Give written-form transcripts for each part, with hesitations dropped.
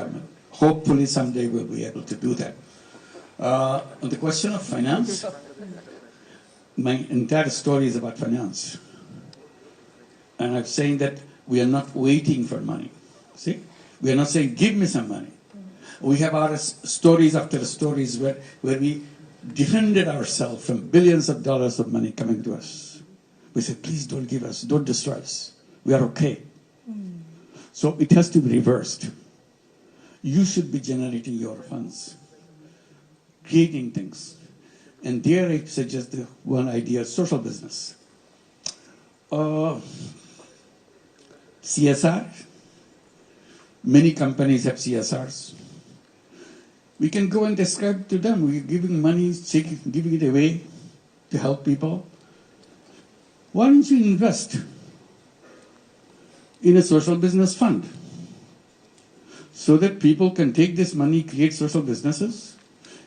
government. Hopefully someday we'll be able to do that. On the question of finance, my entire story is about finance. And I'm saying that we are not waiting for money. See? We are not saying, give me some money. We have our stories after stories where we defended ourselves from billions of dollars of money coming to us. We said, please don't give us, don't destroy us. We are okay. So it has to be reversed. You should be generating your funds, creating things. And there I suggest the one idea, social business. CSR. Many companies have CSRs. We can go and describe to them. We're giving money, giving it away to help people. Why don't you invest in a social business fund so that people can take this money, create social businesses,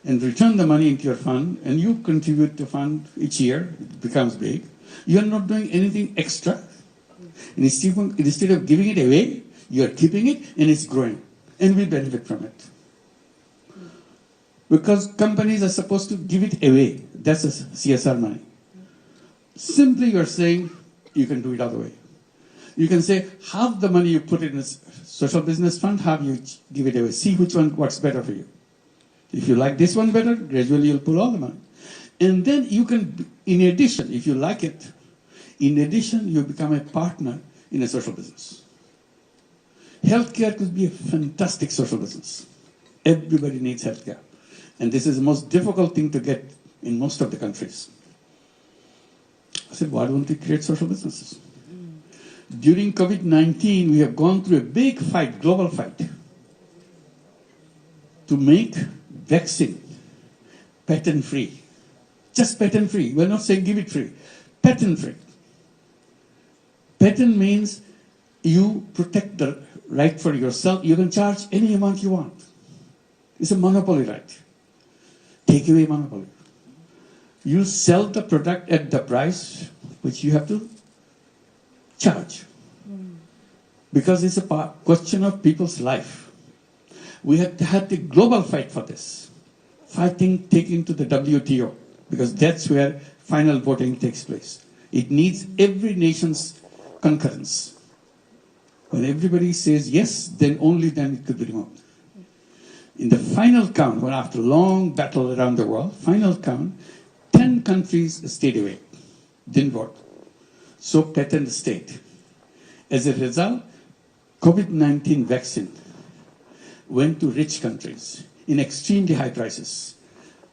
and return the money into your fund, and you contribute to fund each year, it becomes big. You're not doing anything extra. And instead of giving it away, you're keeping it, and it's growing. And we benefit from it. Because companies are supposed to give it away. That's a CSR money. Simply you're saying, you can do it other way. You can say, half the money you put in a social business fund, half you give it away. See which one works better for you. If you like this one better, gradually you'll pull all the money. And then you can, in addition, if you like it, in addition, you become a partner in a social business. Healthcare could be a fantastic social business. Everybody needs healthcare. And this is the most difficult thing to get in most of the countries. I said, why don't we create social businesses? During COVID-19, we have gone through a big fight, global fight, to make vaccine patent-free. Just patent-free. We're not saying give it free. Patent-free. Patent means you protect the right for yourself. You can charge any amount you want. It's a monopoly right. Take away monopoly. You sell the product at the price which you have to charge. Because it's a question of people's life. We have had a global fight for this. Fighting taken to the WTO, because that's where final voting takes place. It needs every nation's concurrence. When everybody says yes, then only then it could be removed. In the final count, when after long battle around the world, final count, 10 countries stayed away, didn't vote. So patent stayed. As a result, COVID-19 vaccine went to rich countries in extremely high prices.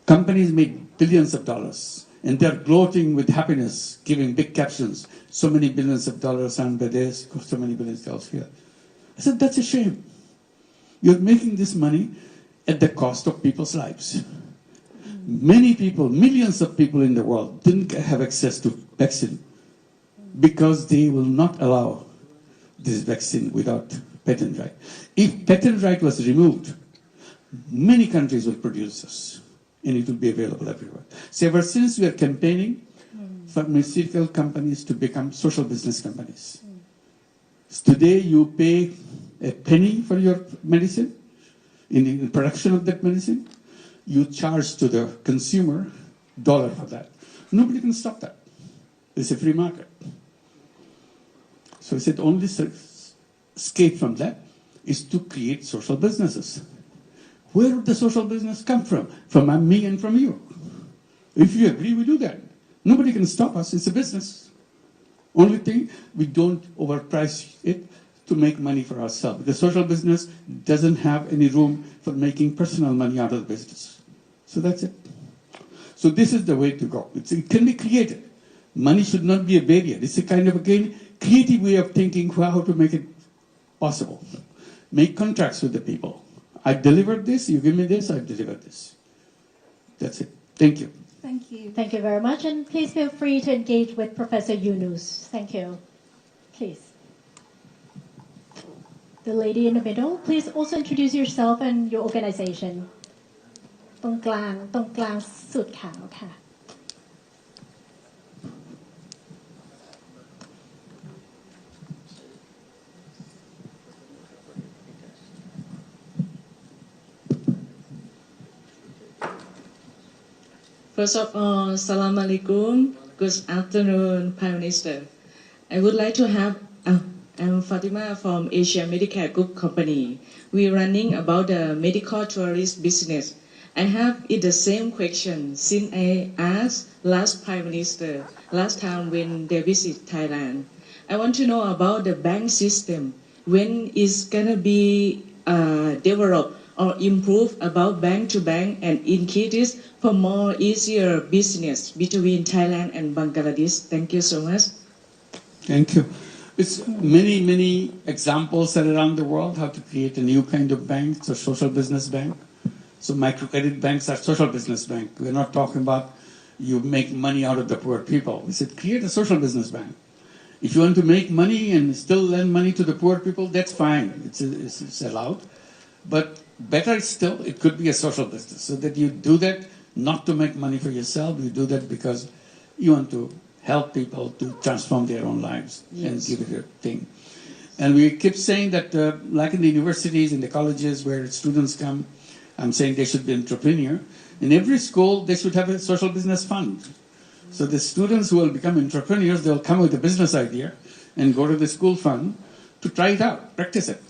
Companies made billions of dollars, and they're gloating with happiness, giving big captions. So many billions of dollars earned by this, so many billions of dollars here. I said, that's a shame. You're making this money at the cost of people's lives. Many people, millions of people in the world didn't have access to vaccine because they will not allow this vaccine without patent right. If patent right was removed, many countries will produce this, and it will be available everywhere. So ever since we are campaigning for pharmaceutical companies to become social business companies. Today you pay a penny for your medicine, in the production of that medicine, you charge to the consumer $1 for that. Nobody can stop that. It's a free market. So I said only escape from that is to create social businesses. Where would the social business come from? From me and from you. If you agree, we do that. Nobody can stop us. It's a business. Only thing, we don't overprice it to make money for ourselves. The social business doesn't have any room for making personal money out of the business. So that's it. So this is the way to go. It can be created. Money should not be a barrier. It's a kind of, again, creative way of thinking how to make it possible. Make contracts with the people. I delivered this, you give me this, I delivered this. That's it. Thank you. Thank you. Thank you very much, and please feel free to engage with Professor Yunus. Thank you. Please. The lady in the middle, please also introduce yourself and your organization. ตรงกลางสุดขาวค่ะ Thank First of all, Salam Alaikum. Good afternoon, Prime Minister. I would like to have. I'm Fatima from Asia Medicare Group Company. We're running about the medical tourist business. I have it the same question since I asked last Prime Minister last time when they visit Thailand. I want to know about the bank system. When is gonna be developed or improved about bank to bank and increase this for more easier business between Thailand and Bangladesh? Thank you so much. Thank you. It's many examples are around the world how to create a new kind of bank, it's a social business bank. So microcredit banks are social business bank. We're not talking about you make money out of the poor people. We said create a social business bank. If you want to make money and still lend money to the poor people, that's fine. It's allowed. But better still, it could be a social business. So that you do that not to make money for yourself. You do that because you want to help people to transform their own lives and give it a thing. And we keep saying that, like in the universities, in the colleges where students come, I'm saying they should be entrepreneur. In every school, they should have a social business fund. So the students who will become entrepreneurs, they'll come with a business idea and go to the school fund to try it out, practice it.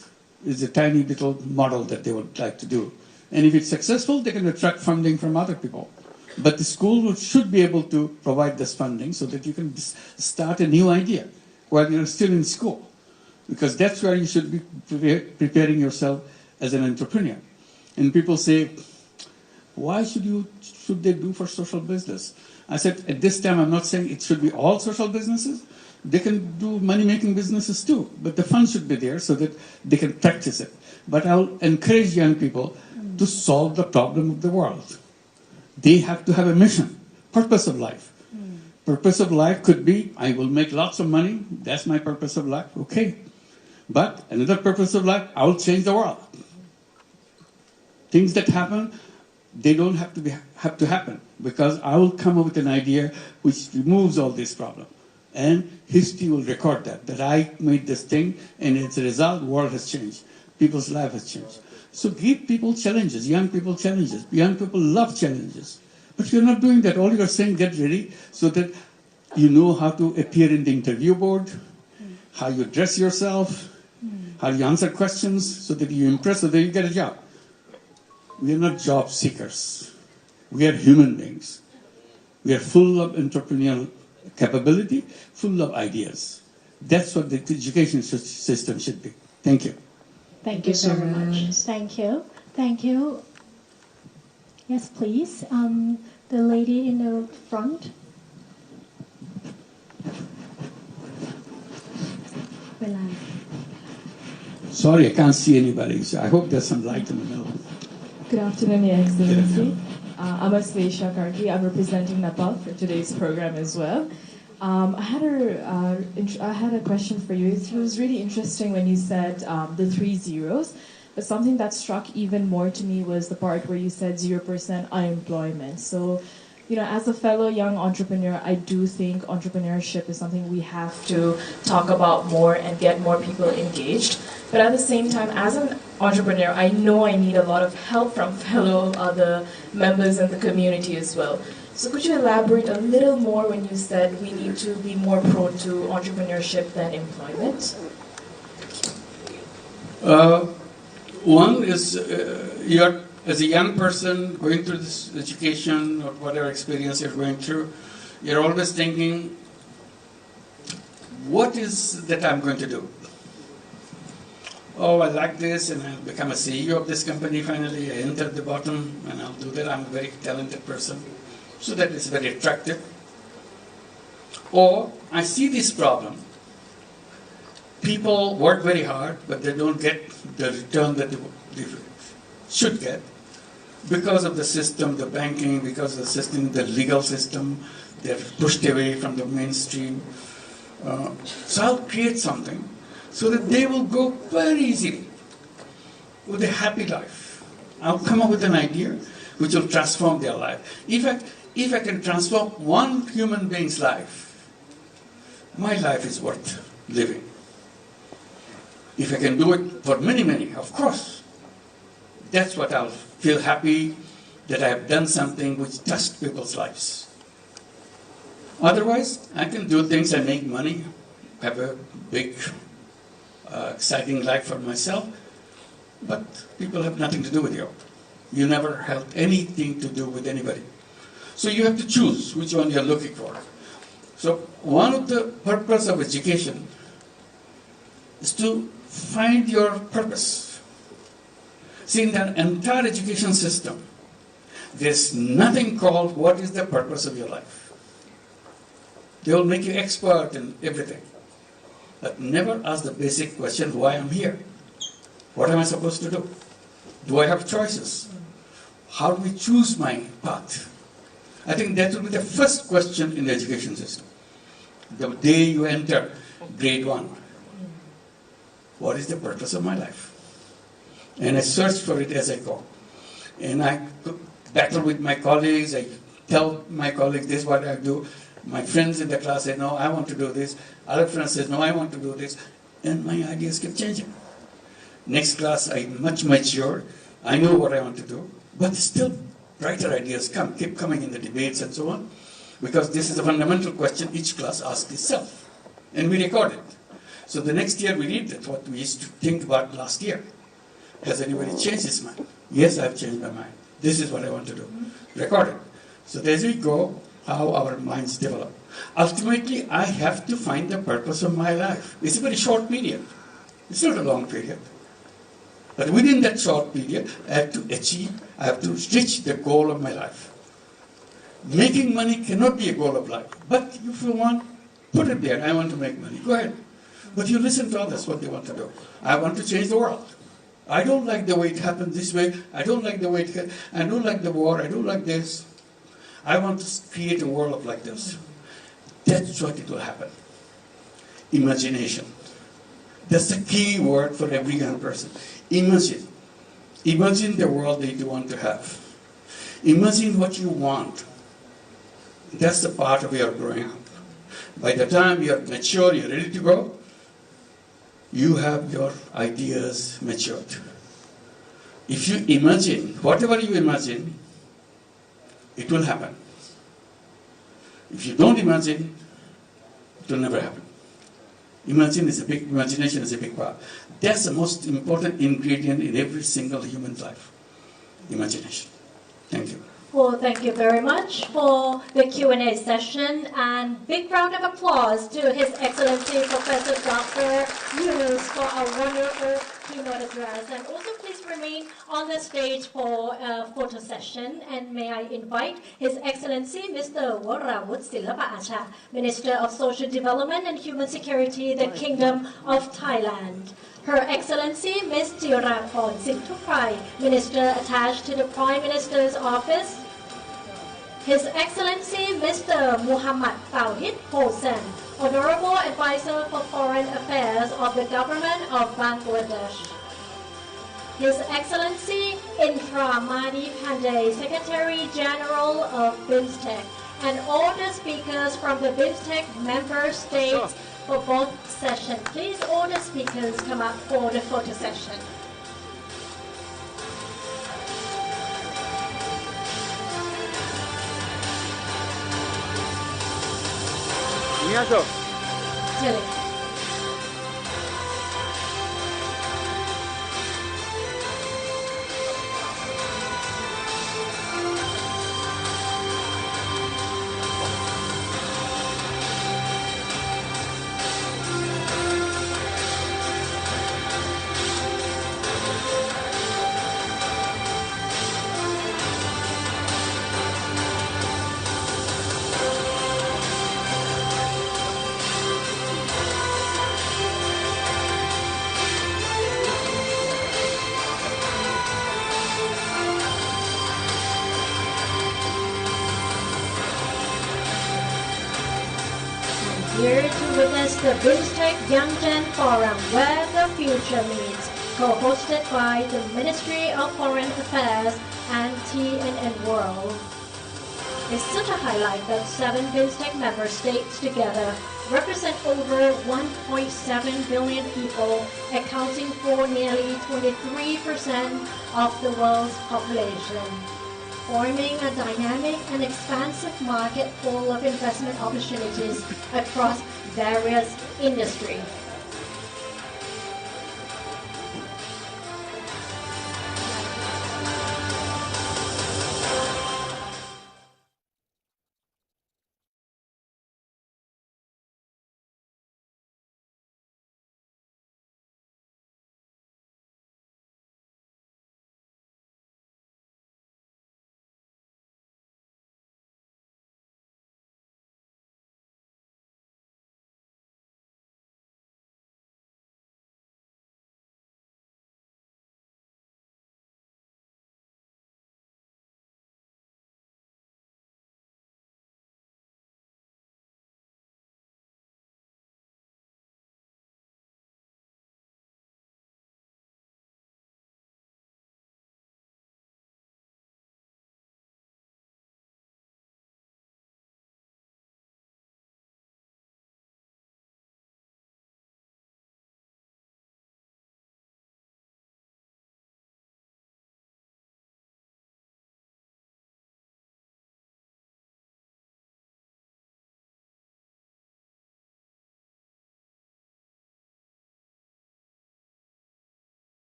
It's a tiny little model that they would like to do. And if it's successful, they can attract funding from other people. But the school should be able to provide this funding so that you can start a new idea while you're still in school. Because that's where you should be preparing yourself as an entrepreneur. And people say, why should they do for social business? I said, at this time, I'm not saying it should be all social businesses. They can do money-making businesses too, but the fund should be there so that they can practice it. But I'll encourage young people to solve the problem of the world. They have to have a mission, purpose of life. Purpose of life could be, I will make lots of money. That's my purpose of life. Okay. But another purpose of life, I will change the world. Things that happen, they don't have to happen because I will come up with an idea which removes all this problem. And history will record that I made this thing and as a result, the world has changed. People's life has changed. So give people challenges, young people challenges. Young people love challenges. But you're not doing that. All you're saying, get ready so that you know how to appear in the interview board, how you dress yourself, how you answer questions so that you impress, so that you get a job. We are not job seekers. We are human beings. We are full of entrepreneurial capability, full of ideas. That's what the education system should be. Thank you. Thank you very much. Thank you. Thank you. Yes, please. The lady in the front. Sorry, I can't see anybody. So I hope there's some light in the middle. Good afternoon, Your Excellency. I'm Asleisha Karki. I'm representing Nepal for today's program as well. I had a question for you. It was really interesting when you said the 3 zeros, but something that struck even more to me was the part where you said 0% unemployment. So, as a fellow young entrepreneur, I do think entrepreneurship is something we have to talk about more and get more people engaged. But at the same time, as an entrepreneur, I know I need a lot of help from fellow other members in the community as well. So could you elaborate a little more when you said we need to be more prone to entrepreneurship than employment? One is you're, as a young person going through this education or whatever experience you're going through, you're always thinking, what is that I'm going to do? Oh, I like this and I'll become a CEO of this company finally. I enter at the bottom and I'll do that. I'm a very talented person. So that is very attractive. Or I see this problem. People work very hard, but they don't get the return that they should get because of the system, the banking, because of the system, the legal system. They're pushed away from the mainstream. So I'll create something so that they will go very easily with a happy life. I'll come up with an idea which will transform their life. If I can transform one human being's life, my life is worth living. If I can do it for many, of course, that's what I'll feel happy, that I have done something which touched people's lives. Otherwise, I can do things and make money, have a big, exciting life for myself, but people have nothing to do with you. You never had anything to do with anybody. So you have to choose which one you're looking for. So one of the purpose of education is to find your purpose. See, in the entire education system, there's nothing called what is the purpose of your life. They will make you expert in everything, but never ask the basic question, why I'm here? What am I supposed to do? Do I have choices? How do we choose my path? I think that will be the first question in the education system. The day you enter grade 1, what is the purpose of my life? And I search for it as I go. And I battle with my colleagues. I tell my colleagues this is what I do. My friends in the class say, no, I want to do this. Other friends say, no, I want to do this. And my ideas keep changing. Next class, I'm much mature. I know what I want to do. But still, brighter ideas keep coming in the debates and so on. Because this is a fundamental question each class asks itself. And we record it. So the next year we read it, what we used to think about last year. Has anybody changed his mind? Yes, I've changed my mind. This is what I want to do. Record it. So as we go, how our minds develop. Ultimately, I have to find the purpose of my life. It's a very short period. It's not a long period. But within that short period, I have to reach the goal of my life. Making money cannot be a goal of life. But if you want, put it there. I want to make money. Go ahead. But you listen to others, what they want to do. I want to change the world. I don't like the way it happened this way. I don't like the way I don't like the war. I don't like this. I want to create a world like this. That's what it will happen. Imagination. That's the key word for every young person. Imagine. Imagine the world that you want to have. Imagine what you want. That's the part of your growing up. By the time you're mature, you're ready to go, you have your ideas matured. If you imagine, whatever you imagine, it will happen. If you don't imagine, it will never happen. Imagination is a big part. That's the most important ingredient in every single human life. Imagination. Thank you. Well, thank you very much for the Q&A session, and big round of applause to His Excellency Professor Dr. Yunus for a wonderful keynote address. And also please remain on the stage for a photo session, and may I invite His Excellency Mr. Warawut Silapa Acha, Minister of Social Development and Human Security, the Kingdom of Thailand. Her Excellency Ms. Jiraporn Sinthupai, Minister attached to the Prime Minister's Office. His Excellency Mr. Muhammad Tauhid Hossain, Honorable Advisor for Foreign Affairs of the Government of Bangladesh. His Excellency Indra Madi Pandey, Secretary General of BIMSTEC, and all the speakers from the BIMSTEC member states for both sessions. Please, all the speakers come up for the photo session. Jelly. Here to witness the BIMSTEC Young Gen Forum, Where the Future Meets, co-hosted by the Ministry of Foreign Affairs and TNN World. It's such a highlight that 7 BIMSTEC member states together represent over 1.7 billion people, accounting for nearly 23% of the world's population. forming a dynamic and expansive market full of investment opportunities across various industries.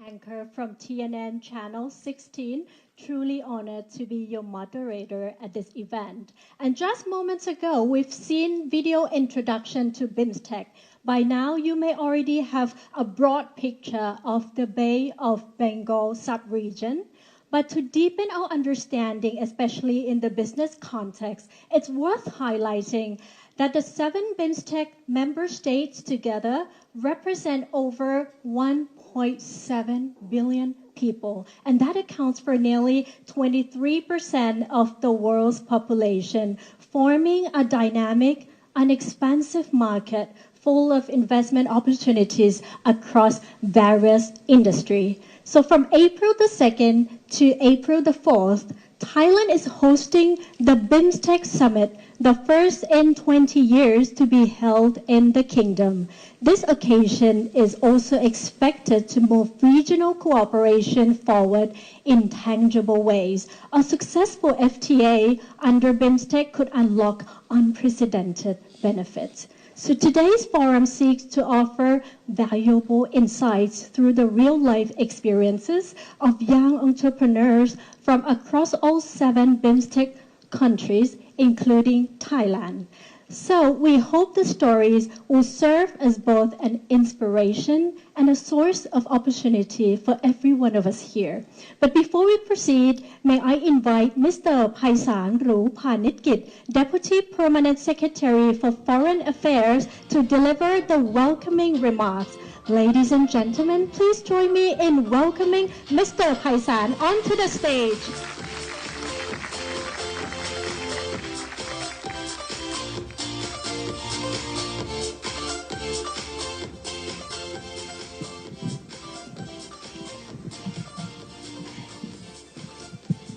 Anchor from TNN Channel 16, truly honored to be your moderator at this event. And just moments ago, we've seen video introduction to BIMSTEC. By now, you may already have a broad picture of the Bay of Bengal sub-region. But to deepen our understanding, especially in the business context, it's worth highlighting that the 7 BIMSTEC member states together represent over 1.7 billion people, and that accounts for nearly 23% of the world's population, forming a dynamic and expansive market full of investment opportunities across various industries. So from April the 2nd to April the 4th, Thailand is hosting the BIMSTEC Summit, the first in 20 years to be held in the kingdom. This occasion is also expected to move regional cooperation forward in tangible ways. A successful FTA under BIMSTEC could unlock unprecedented benefits. So today's forum seeks to offer valuable insights through the real-life experiences of young entrepreneurs from across all 7 BIMSTEC countries, including Thailand. So we hope the stories will serve as both an inspiration and a source of opportunity for every one of us here. But before we proceed, may I invite Mr. Paisan Ru Panitgit, Deputy Permanent Secretary for Foreign Affairs, to deliver the welcoming remarks. Ladies and gentlemen, please join me in welcoming Mr. Paisan onto the stage.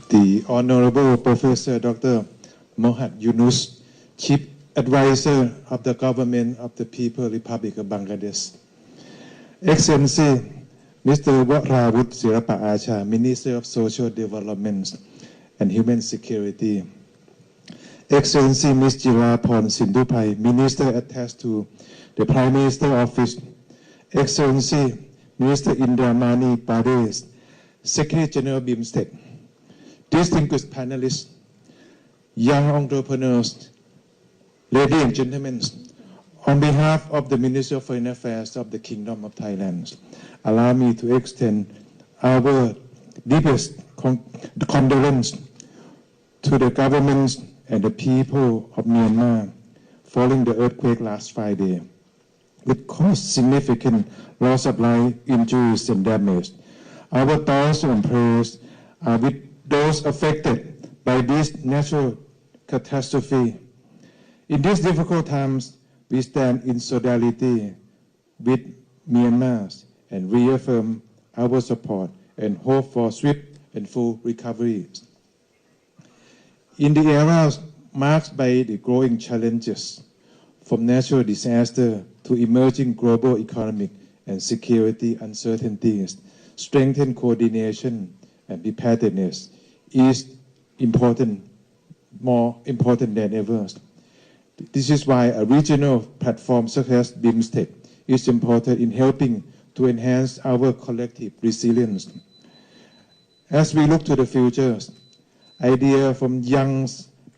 The Honorable Professor Dr. Mohd Yunus, Chief Advisor of the Government of the People's Republic of Bangladesh. Excellency, Mr. Warawut Sirapa Acha, Minister of Social Development and Human Security. Excellency, Ms. Jirapon Sindhupai, Minister attached to the Prime Minister Office. Excellency, Minister Indramani Paresh, Secretary General BIMSTEC. Distinguished panelists, young entrepreneurs, ladies and gentlemen, on behalf of the Ministry of Foreign Affairs of the Kingdom of Thailand, allow me to extend our deepest condolence To the governments and the people of Myanmar following the earthquake last Friday, it caused significant loss of life, injuries, and damage. Our thoughts and prayers are with those affected by this natural catastrophe. In these difficult times, we stand in solidarity with Myanmar and reaffirm our support and hope for swift and full recovery. In the era marked by the growing challenges, from natural disaster to emerging global economic and security uncertainties, strengthened coordination and preparedness is more important than ever. This is why a regional platform such as BIMSTEC is important in helping to enhance our collective resilience. As we look to the future, ideas from young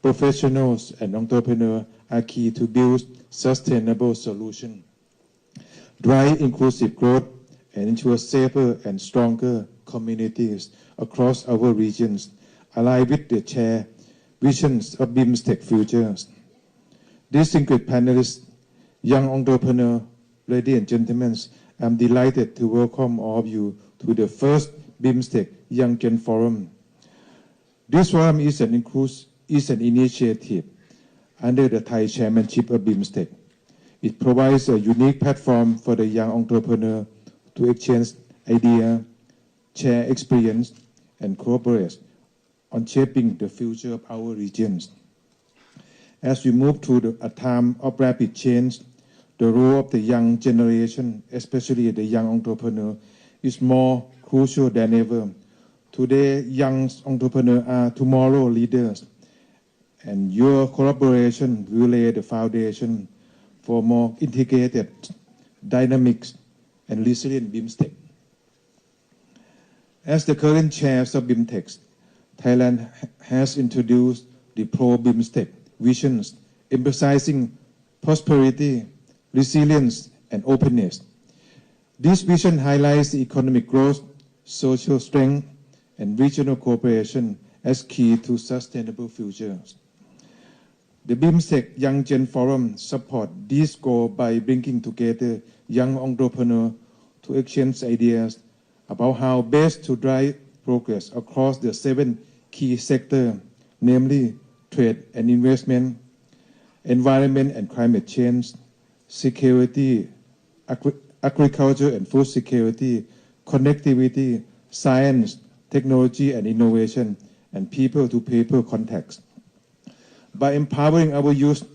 professionals and entrepreneurs are key to build sustainable solutions, drive inclusive growth, and ensure safer and stronger communities across our regions, aligned with the shared visions of BIMSTEC futures. Distinguished panelists, young entrepreneurs, ladies and gentlemen, I'm delighted to welcome all of you to the first BIMSTEC Young Gen Forum. This forum is an initiative under the Thai chairmanship of BIMSTEC. It provides a unique platform for the young entrepreneur to exchange ideas, share experience, and cooperate on shaping the future of our regions. As we move to a time of rapid change, the role of the young generation, especially the young entrepreneur, is more crucial than ever. Today, young entrepreneurs are tomorrow's leaders, and your collaboration will lay the foundation for more integrated, dynamic, and resilient BIMSTEC. As the current chair of BIMSTEC, Thailand has introduced the pro-BIMSTEC visions, emphasizing prosperity, resilience, and openness. This vision highlights the economic growth, social strength, and regional cooperation as key to sustainable futures. The BIMSTEC Young Gen Forum supports this goal by bringing together young entrepreneurs to exchange ideas about how best to drive progress across the 7 key sectors, namely trade and investment, environment and climate change, security, agriculture and food security, connectivity, science, technology and innovation, and people-to-people contacts. By empowering our youth,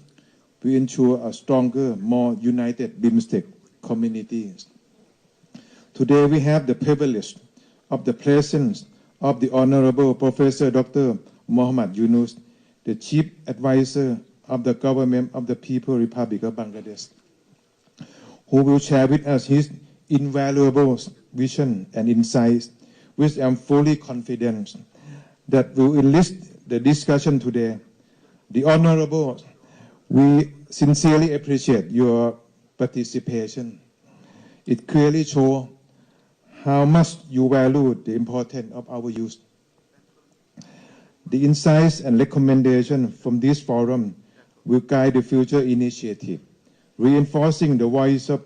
we ensure a stronger, more united BIMSTEC community. Today we have the privilege of the presence of the Honorable Professor Dr. Mohammad Yunus, the Chief Advisor of the Government of the People's Republic of Bangladesh, who will share with us his invaluable vision and insights, which I am fully confident that will enlist the discussion today. The Honorable, we sincerely appreciate your participation. It clearly shows how much you value the importance of our youth. The insights and recommendations from this forum will guide the future initiative, reinforcing the voice of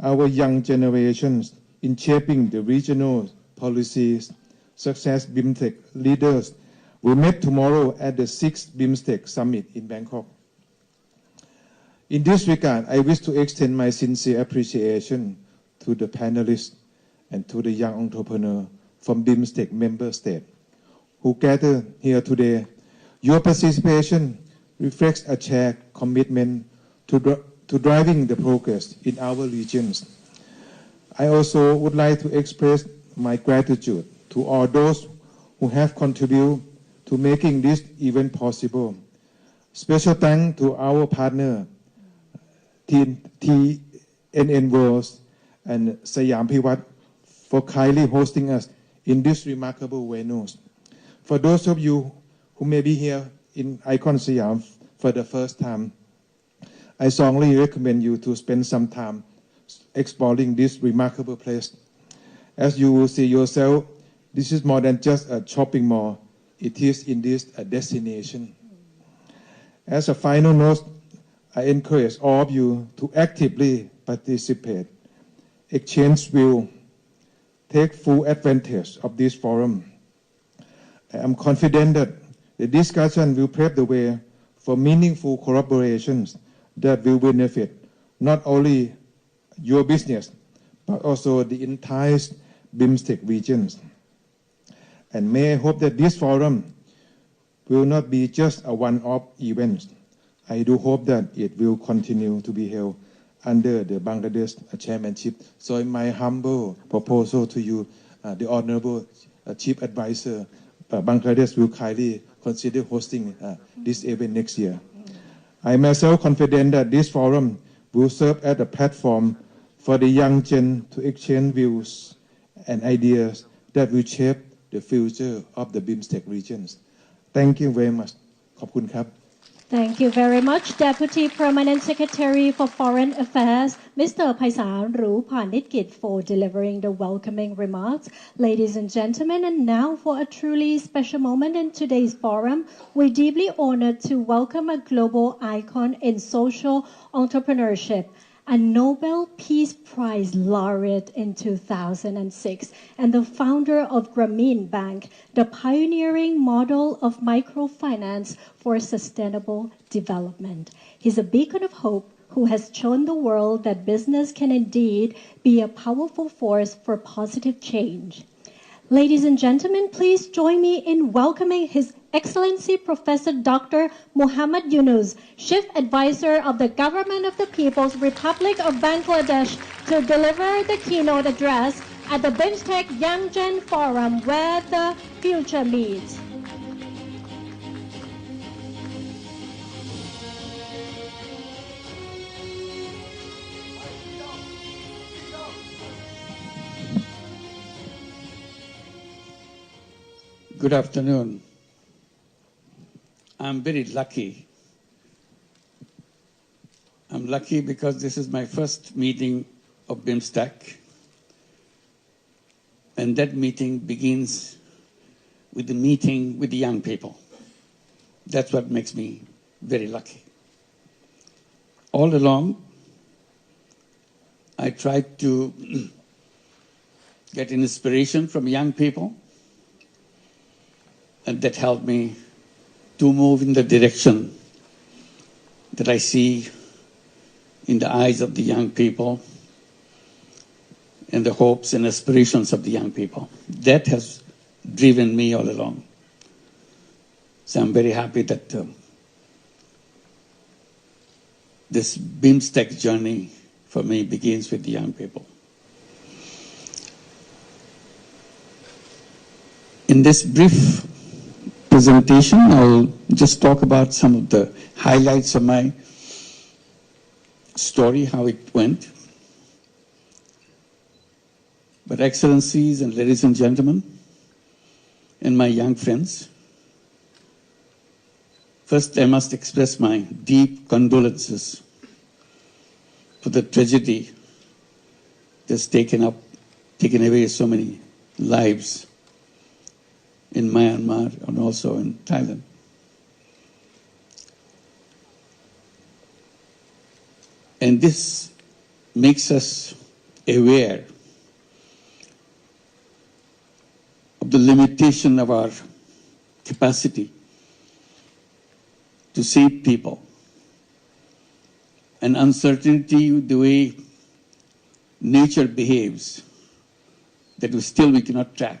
our young generations in shaping the regional policies. Success BIMSTEC leaders will meet tomorrow at the 6th BIMSTEC Summit in Bangkok. In this regard, I wish to extend my sincere appreciation to the panelists and to the young entrepreneurs from BIMSTEC member states who gather here today. Your participation reflects a shared commitment to driving the progress in our regions. I also would like to express my gratitude to all those who have contributed to making this event possible. Special thanks to our partner, TNN World and Siam Pivat, for kindly hosting us in this remarkable venue. For those of you who may be here in Icon Siam for the first time, I strongly recommend you to spend some time exploring this remarkable place. As you will see yourself, this is more than just a shopping mall. it is in this destination. As a final note, I encourage all of you to actively participate. Exchange will take full advantage of this forum. I am confident that the discussion will pave the way for meaningful collaborations that will benefit not only your business, but also the entire BIMSTEC regions. And may I hope that this forum will not be just a one-off event. I do hope that it will continue to be held under the Bangladesh chairmanship. So my humble proposal to you, the Honorable Chief Advisor, Bangladesh will kindly consider hosting this event next year. I myself confident that this forum will serve as a platform for the young gen to exchange views and ideas that will shape the future of the BIMSTEC regions. Thank you very much. ขอบคุณครับ Thank you very much, Deputy Permanent Secretary for Foreign Affairs, Mr. Paisan Rupanitgit, for delivering the welcoming remarks. Ladies and gentlemen, and now for a truly special moment in today's forum, we're deeply honored to welcome a global icon in social entrepreneurship, a Nobel Peace Prize laureate in 2006 and the founder of Grameen Bank, the pioneering model of microfinance for sustainable development. He's a beacon of hope who has shown the world that business can indeed be a powerful force for positive change. Ladies and gentlemen, please join me in welcoming His Excellency Professor Dr. Muhammad Yunus, Chief Advisor of the Government of the People's Republic of Bangladesh, to deliver the keynote address at the BIMSTEC Young Gen Forum, where the future meets. Good afternoon. I'm very lucky. I'm lucky because this is my first meeting of BIMSTEC. And that meeting begins with the meeting with the young people. That's what makes me very lucky. All along, I tried to get inspiration from young people, and that helped me to move in the direction that I see in the eyes of the young people and the hopes and aspirations of the young people. That has driven me all along. So I'm very happy that this BIMSTEC journey for me begins with the young people. In this brief presentation, I'll just talk about some of the highlights of my story, how it went. But Excellencies and ladies and gentlemen, and my young friends, first I must express my deep condolences for the tragedy that's taken away so many lives in Myanmar and also in Thailand. And this makes us aware of the limitation of our capacity to save people, and uncertainty, the way nature behaves, that we cannot track.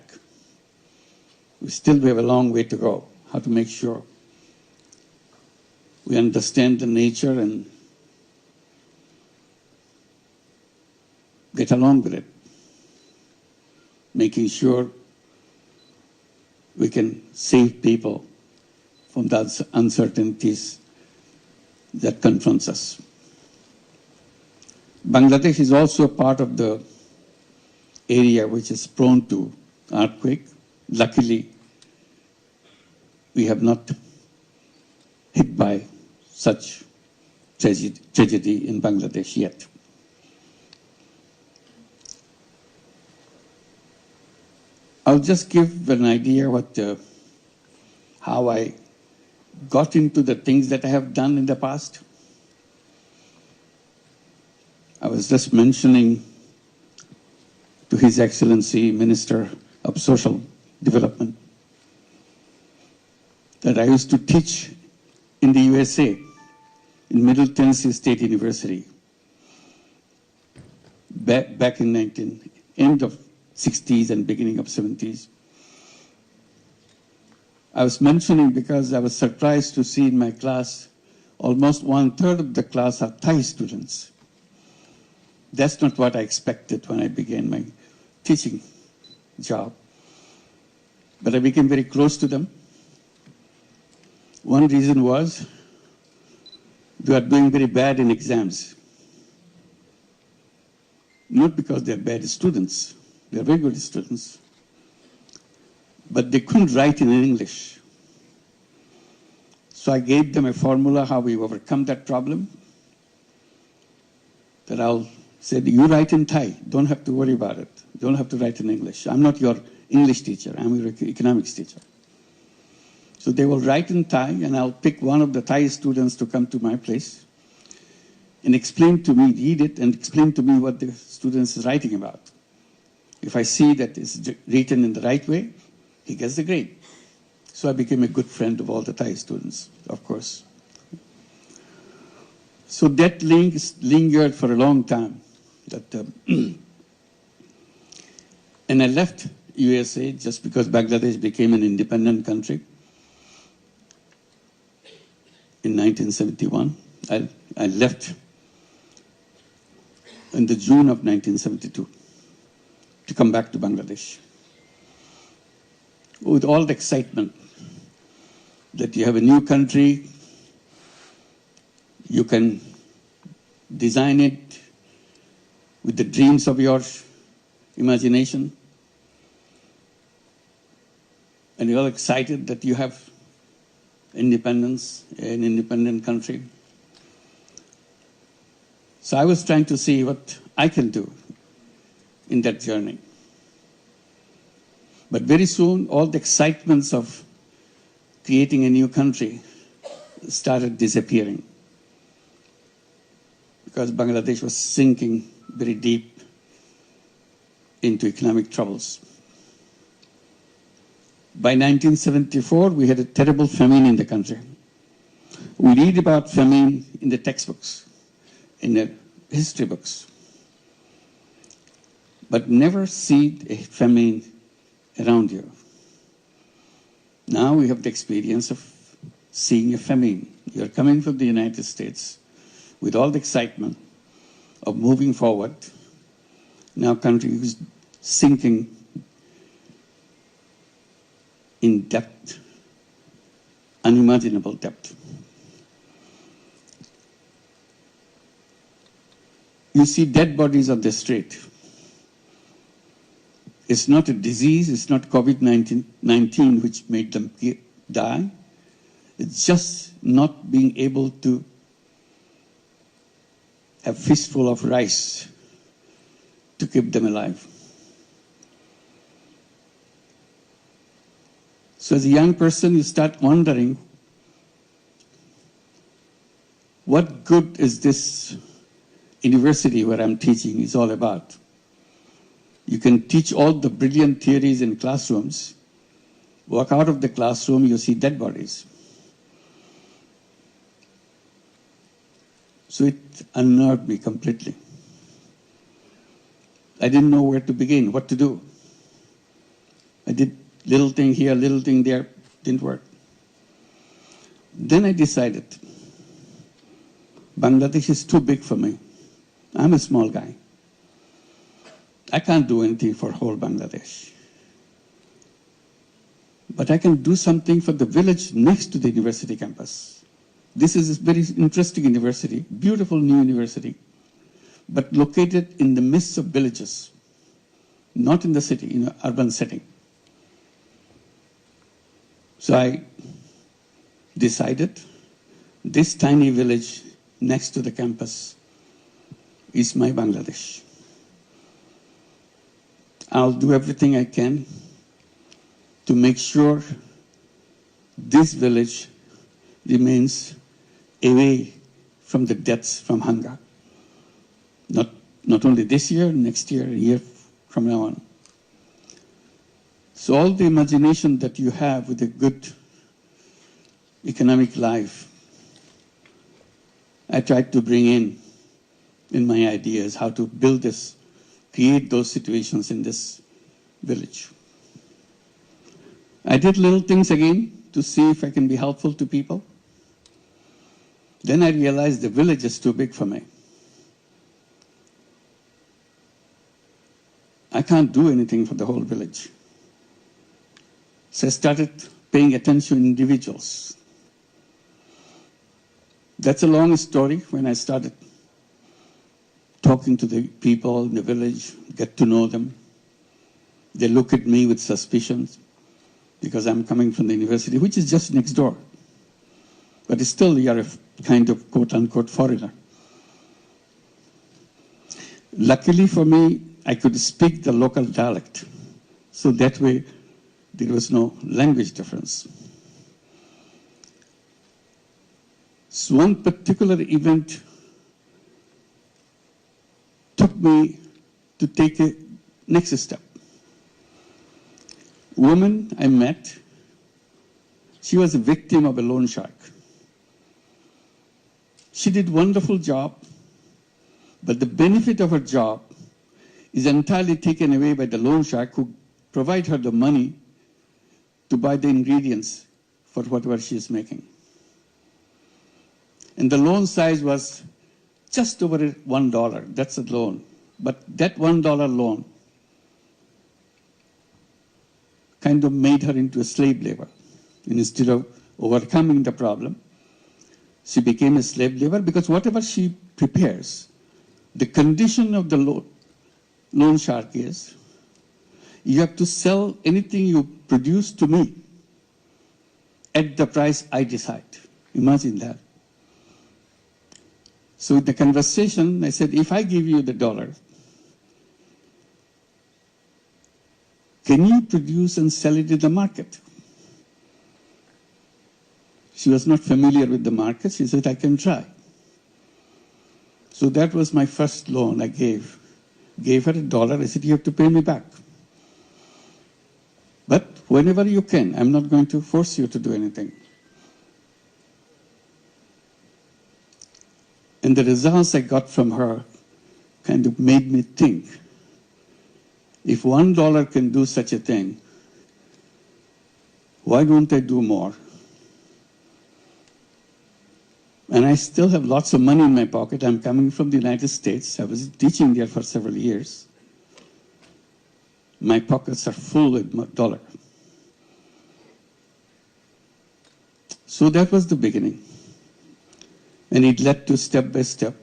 We have a long way to go, how to make sure we understand the nature and get along with it, making sure we can save people from the uncertainties that confronts us. Bangladesh is also a part of the area which is prone to earthquake. Luckily, we have not hit by such tragedy in Bangladesh yet. I'll just give an idea what how I got into the things that I have done in the past. I was just mentioning to His Excellency Minister of Social Development that I used to teach in the USA, in Middle Tennessee State University, back in end of 60s and beginning of 70s. I was mentioning because I was surprised to see in my class almost 1/3 of the class are Thai students. That's not what I expected when I began my teaching job. But I became very close to them. One reason was they are doing very bad in exams. Not because they're bad students, they're very good students, but they couldn't write in English. So I gave them a formula how we overcome that problem. That I'll say, you write in Thai, don't have to worry about it. Don't have to write in English. I'm not your English teacher, I'm your economics teacher. So they will write in Thai, and I'll pick one of the Thai students to come to my place and explain to me, read it, and explain to me what the student is writing about. If I see that it's written in the right way, he gets the grade. So I became a good friend of all the Thai students, of course. So that link lingered for a long time. And I left USA just because Bangladesh became an independent country in 1971. I left in the June of 1972 to come back to Bangladesh with all the excitement that you have a new country, you can design it with the dreams of your imagination, and you're all excited that you have independence, an independent country. So I was trying to see what I can do in that journey. But very soon, all the excitements of creating a new country started disappearing because Bangladesh was sinking very deep into economic troubles. By 1974, we had a terrible famine in the country. We read about famine in the textbooks, in the history books, but never see a famine around you. Now we have the experience of seeing a famine. You're coming from the United States with all the excitement of moving forward. Now country is sinking in depth, unimaginable depth. You see dead bodies on the street. It's not a disease, it's not COVID-19 which made them die. It's just not being able to have fistful of rice to keep them alive. So as a young person, you start wondering, what good is this university where I'm teaching is all about? You can teach all the brilliant theories in classrooms. Walk out of the classroom, you see dead bodies. So it unnerved me completely. I didn't know where to begin, what to do. I did little thing here, little thing there, didn't work. Then I decided, Bangladesh is too big for me. I'm a small guy. I can't do anything for whole Bangladesh. But I can do something for the village next to the university campus. This is a very interesting university, beautiful new university, but located in the midst of villages, not in the city, in an urban setting. So I decided this tiny village next to the campus is my Bangladesh. I'll do everything I can to make sure this village remains away from the deaths from hunger. Not only this year, next year, a year from now on. So all the imagination that you have with a good economic life, I tried to bring in my ideas, how to build this, create those situations in this village. I did little things again to see if I can be helpful to people. Then I realized the village is too big for me. I can't do anything for the whole village. So I started paying attention to individuals. That's a long story. When I started talking to the people in the village, get to know them, they look at me with suspicion because I'm coming from the university, which is just next door. But still, you're a kind of quote-unquote foreigner. Luckily for me, I could speak the local dialect. So that way, there was no language difference. So one particular event took me to take a next step. Woman I met, she was a victim of a loan shark. She did a wonderful job, but the benefit of her job is entirely taken away by the loan shark who provide her the money to buy the ingredients for whatever she is making. And the loan size was just over $1. That's a loan. But that $1 loan kind of made her into a slave labor. And instead of overcoming the problem, she became a slave labor because whatever she prepares, the condition of the loan shark is, you have to sell anything you produce to me at the price I decide. Imagine that. So in the conversation, I said, if I give you the $1, can you produce and sell it in the market? She was not familiar with the market. She said, I can try. So that was my first loan I gave. Gave her $1. I said, you have to pay me back. But whenever you can, I'm not going to force you to do anything. And the results I got from her kind of made me think, if $1 can do such a thing, why don't I do more? And I still have lots of money in my pocket. I'm coming from the United States. I was teaching there for several years. My pockets are full with dollars. So that was the beginning. And it led to step by step,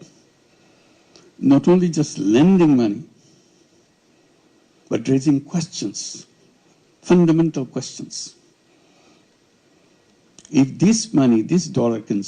not only just lending money, but raising questions, fundamental questions. If this money, this $1 can